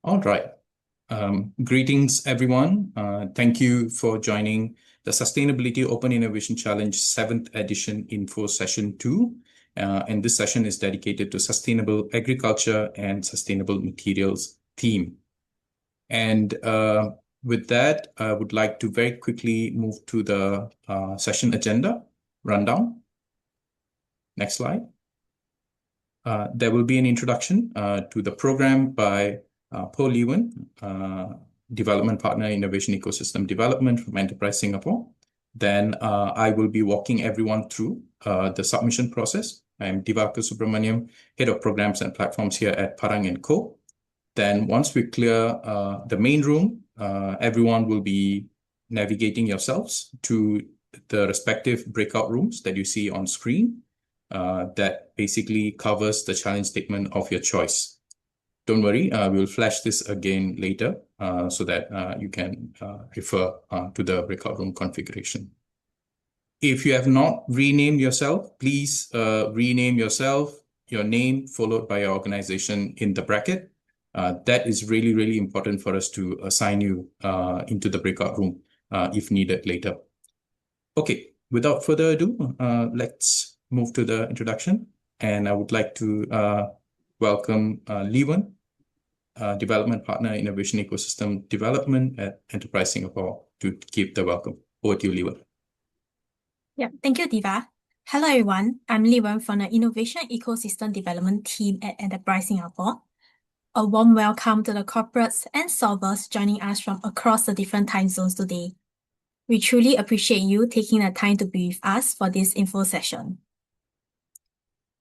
All right. Greetings, everyone. Thank you for joining the Sustainability Open Innovation Challenge 7th edition Info Session 2. And this session is dedicated to sustainable agriculture and sustainable materials theme. And with that, I would like to very quickly move to the session agenda rundown. Next slide. There will be an introduction to the program by Paul Leeuwen, Development Partner Innovation Ecosystem Development from Enterprise Singapore. Then I will be walking everyone through the submission process. I'm Divaka Subramaniam, Head of Programs and Platforms here at Parang & Co. Then once we clear the main room, everyone will be navigating yourselves to the respective breakout rooms that you see on screen. That basically covers the challenge statement of your choice. Don't worry, we'll flash this again later so that you can refer to the breakout room configuration. If you have not renamed yourself, please rename yourself, your name followed by your organization in the bracket. That is really, really important for us to assign you into the breakout room if needed later. Okay, without further ado, let's move to the introduction. And I would like to welcome Leeuwen, Development Partner Innovation Ecosystem Development at Enterprise Singapore, to give the welcome. Over to you, Leeuwen. Yeah, thank you, Diva. Hello, everyone. I'm Leeuwen from the Innovation Ecosystem Development team at Enterprise Singapore. A warm welcome to the corporates and solvers joining us from across the different time zones today. We truly appreciate you taking the time to be with us for this info session.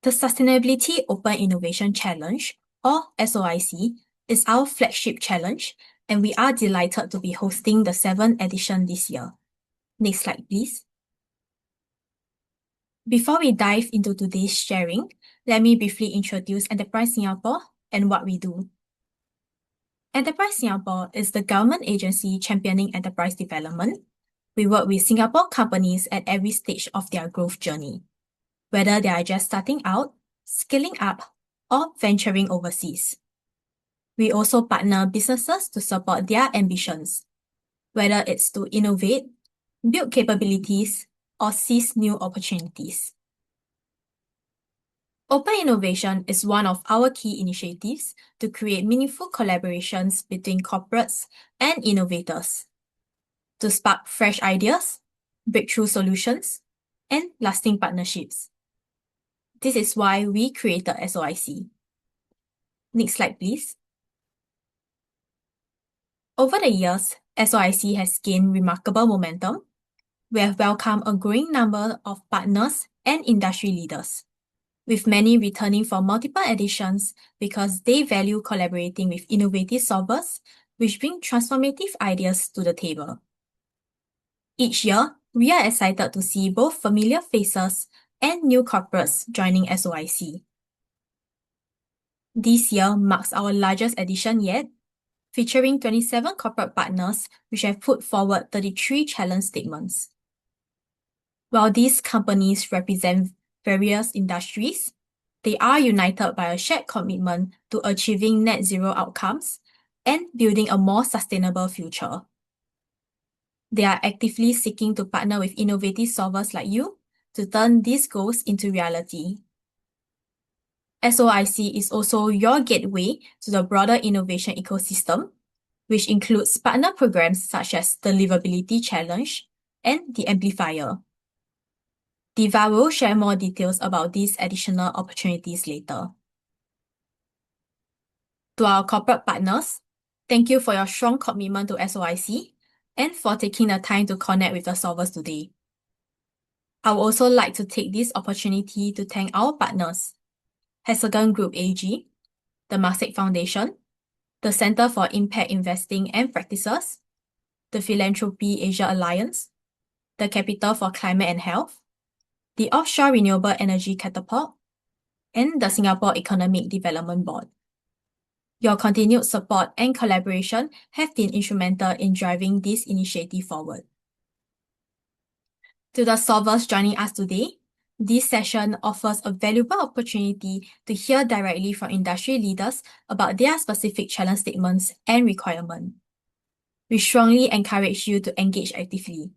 The Sustainability Open Innovation Challenge, or SOIC, is our flagship challenge, and we are delighted to be hosting the 7th edition this year. Next slide, please. Before we dive into today's sharing, let me briefly introduce Enterprise Singapore and what we do. Enterprise Singapore is the government agency championing enterprise development. We work with Singapore companies at every stage of their growth journey, whether they are just starting out, scaling up, or venturing overseas. We also partner businesses to support their ambitions, whether it's to innovate, build capabilities, or seize new opportunities. Open innovation is one of our key initiatives to create meaningful collaborations between corporates and innovators, to spark fresh ideas, breakthrough solutions, and lasting partnerships. This is why we created SOIC. Next slide, please. Over the years, SOIC has gained remarkable momentum. We have welcomed a growing number of partners and industry leaders, with many returning for multiple editions because they value collaborating with innovative solvers which bring transformative ideas to the table. Each year, we are excited to see both familiar faces and new corporates joining SOIC. This year marks our largest edition yet, featuring 27 corporate partners which have put forward 33 challenge statements. While these companies represent various industries, they are united by a shared commitment to achieving net zero outcomes and building a more sustainable future. They are actively seeking to partner with innovative solvers like you to turn these goals into reality. SOIC is also your gateway to the broader innovation ecosystem, which includes partner programs such as the Livability Challenge and the Amplifier. Diva will share more details about these additional opportunities later. To our corporate partners, thank you for your strong commitment to SOIC and for taking the time to connect with the solvers today. I would also like to take this opportunity to thank our partners, Hexagon Group AG, the Masek Foundation, the Center for Impact Investing and Practices, the Philanthropy Asia Alliance, the Capital for Climate and Health, the Offshore Renewable Energy Catapult, and the Singapore Economic Development Board. Your continued support and collaboration have been instrumental in driving this initiative forward. To the solvers joining us today, This session offers a valuable opportunity to hear directly from industry leaders about their specific challenge statements and requirements. We strongly encourage you to engage actively,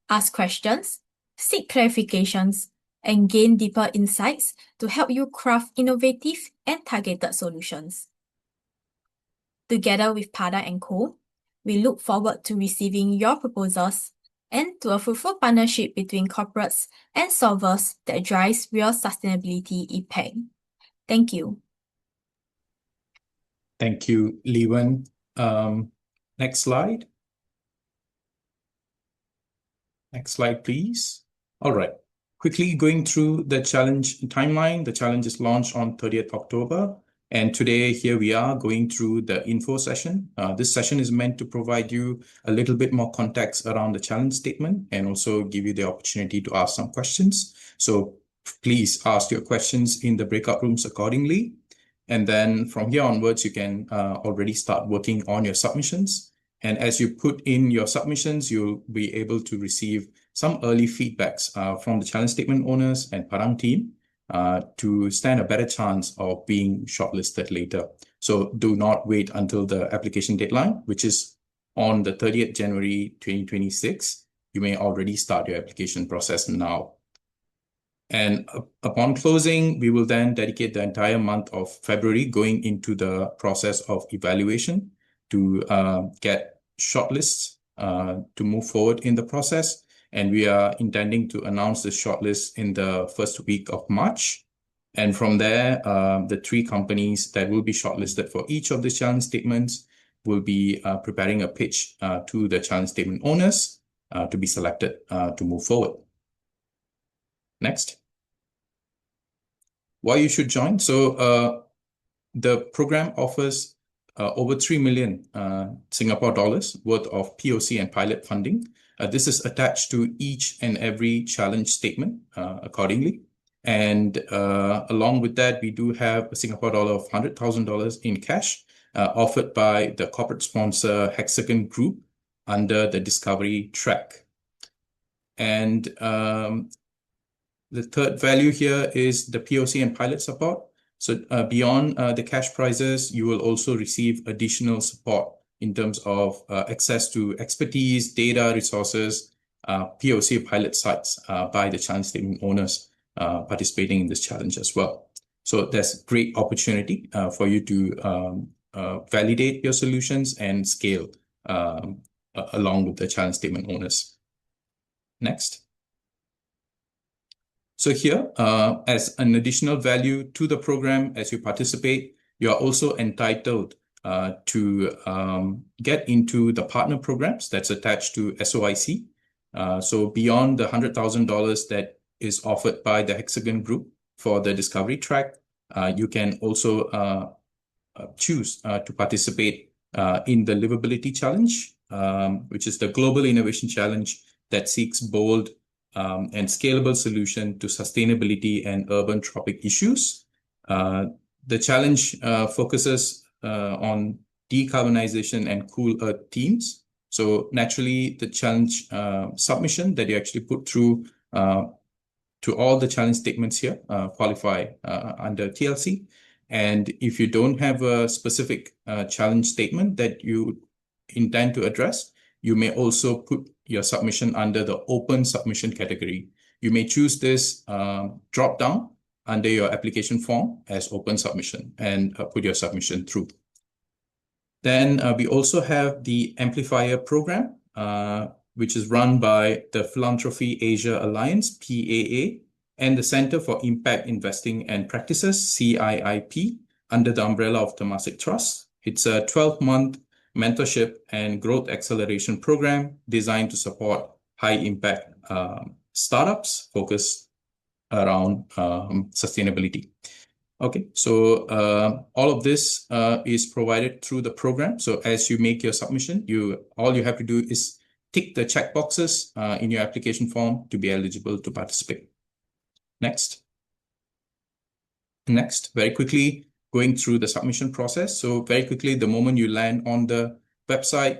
ask questions, seek clarifications, and gain deeper insights to help you craft innovative and targeted solutions. Together with Pada & Co., we look forward to receiving your proposals and to a fruitful partnership between corporates and solvers that drives real sustainability impact. Thank you. Thank you, Lee-Wen. Next slide. Next slide, please. All right. Quickly going through the challenge timeline. The challenge is launched on 30th October. And today, here we are going through the info session. This session is meant to provide you a little bit more context around the challenge statement and also give you the opportunity to ask some questions. So please ask your questions in the breakout rooms accordingly. And then from here onwards, you can already start working on your submissions. And as you put in your submissions, you'll be able to receive some early feedbacks from the challenge statement owners and Padang team to stand a better chance of being shortlisted later. So do not wait until the application deadline, which is on the 30th January 2026. You may already start your application process now. And upon closing, we will then dedicate the entire month of February going into the process of evaluation to get shortlists to move forward in the process. And we are intending to announce the shortlist in the first week of March. And from there, the 3 companies that will be shortlisted for each of the challenge statements will be preparing a pitch to the challenge statement owners to be selected to move forward. Next. Why you should join? So the program offers over 3 million Singapore dollars worth of POC and pilot funding. This is attached to each and every challenge statement accordingly. And along with that, we do have a Singapore dollar of $100,000 in cash offered by the corporate sponsor Hexagon Group under the Discovery track. And the third value here is the POC and pilot support. So beyond the cash prizes, you will also receive additional support in terms of access to expertise, data, resources, POC pilot sites by the challenge statement owners participating in this challenge as well. So there's great opportunity for you to validate your solutions and scale along with the challenge statement owners. Next. So here, as an additional value to the program, as you participate, you are also entitled to get into the partner programs that's attached to SOIC. So beyond the $100,000 that is offered by the Hexagon Group for the Discovery track, you can also choose to participate in the Livability Challenge, which is the Global Innovation Challenge that seeks bold and scalable solution to sustainability and urban tropic issues. The challenge focuses on decarbonization and cool earth themes. So naturally, the challenge submission that you actually put through to all the challenge statements here qualify under TLC. And if you don't have a specific challenge statement that you intend to address, you may also put your submission under the open submission category. You may choose this drop down under your application form as open submission and put your submission through. Then we also have the Amplifier program, which is run by the Philanthropy Asia Alliance, PAA, and the Center for Impact Investing and Practices, CIIP, under the umbrella of Temasek Trust. It's a 12-month mentorship and growth acceleration program designed to support high-impact startups focused around sustainability. Okay, so all of this is provided through the program. So as you make your submission, all you have to do is tick the check boxes in your application form to be eligible to participate. Next, very quickly, going through the submission process. So very quickly, the moment you land on the website,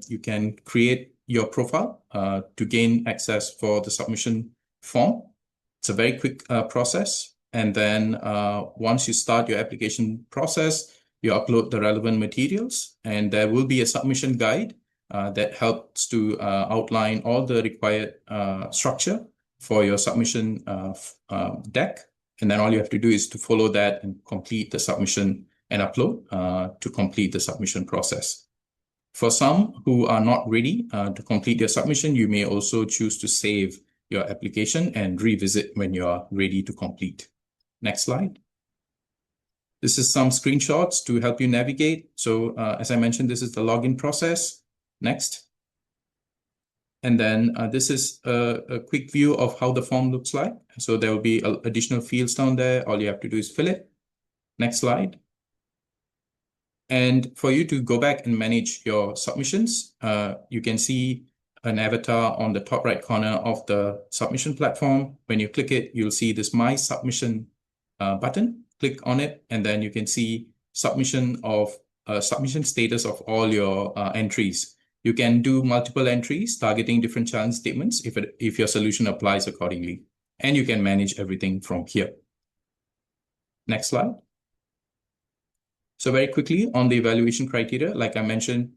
you can create your profile to gain access for the submission form. It's a very quick process. And then once you start your application process, you upload the relevant materials, and there will be a submission guide that helps to outline all the required structure for your submission deck. And then all you have to do is to follow that and complete the submission and upload to complete the submission process. For some who are not ready to complete their submission, you may also choose to save your application and revisit when you are ready to complete. Next slide. This is some screenshots to help you navigate. So as I mentioned, this is the login process. Next. And then this is a quick view of how the form looks like. So there will be additional fields down there. All you have to do is fill it. Next slide. And for you to go back and manage your submissions, you can see an avatar on the top right corner of the submission platform. When you click it, you'll see this My Submission button. Click on it, and then you can see submission status of all your entries. You can do multiple entries targeting different challenge statements if your solution applies accordingly. And you can manage everything from here. Next slide. So very quickly on the evaluation criteria, like I mentioned,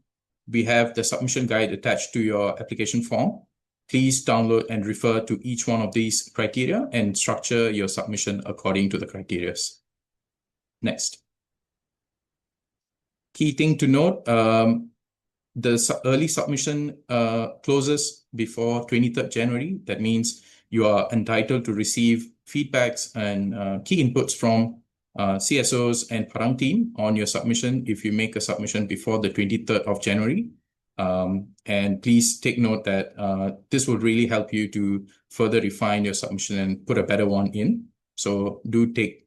we have the submission guide attached to your application form. Please download and refer to each one of these criteria and structure your submission according to the criteria. Next. Key thing to note, the early submission closes before 23rd January. That means you are entitled to receive feedbacks and key inputs from CSOs and Parang team on your submission if you make a submission before the 23rd of January. And please take note that this will really help you to further refine your submission and put a better one in. So do take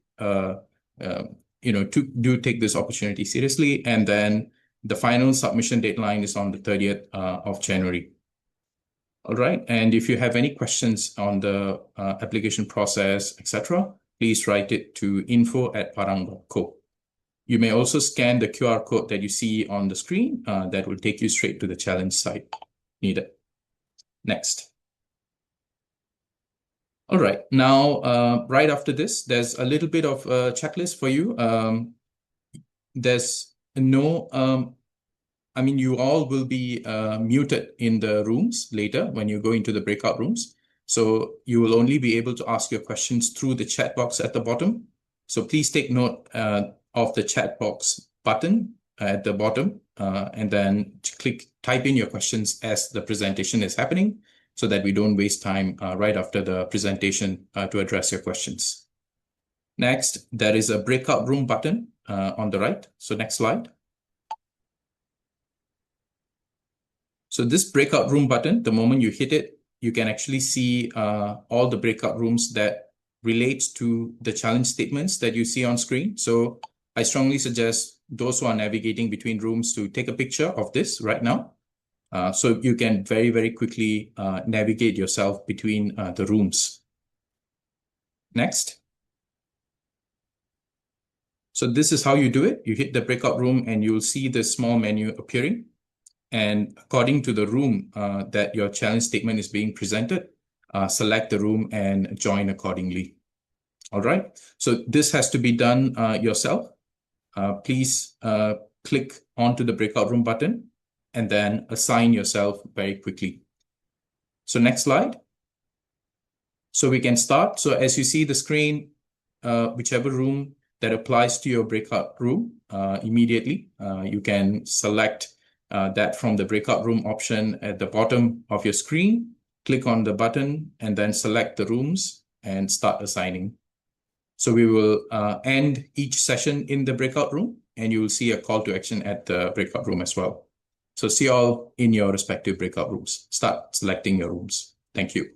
do take this opportunity seriously. And then the final submission deadline is on the 30th of January. All right. And if you have any questions on the application process, etc., please write it to info@parang.co. You may also scan the QR code that you see on the screen that will take you straight to the challenge site needed. Next. All right. Now, right after this, there's a little bit of a checklist for you. There's no, you all will be muted in the rooms later when you go into the breakout rooms. So you will only be able to ask your questions through the chat box at the bottom. So please take note of the chat box button at the bottom and then type in your questions as the presentation is happening so that we don't waste time right after the presentation to address your questions. Next, there is a breakout room button on the right. So next slide. So this breakout room button, the moment you hit it, you can actually see all the breakout rooms that relates to the challenge statements that you see on screen. So I strongly suggest those who are navigating between rooms to take a picture of this right now. So you can very, very quickly navigate yourself between the rooms. Next. So this is how you do it. You hit the breakout room and you'll see the small menu appearing. And according to the room that your challenge statement is being presented, select the room and join accordingly. All right. So this has to be done yourself. Please click onto the breakout room button and then assign yourself very quickly. So next slide. So we can start. So as you see the screen, whichever room that applies to your breakout room immediately, you can select that from the breakout room option at the bottom of your screen. Click on the button and then select the rooms and start assigning. So we will end each session in the breakout room and you will see a call to action at the breakout room as well. So see you all in your respective breakout rooms. Start selecting your rooms. Thank you.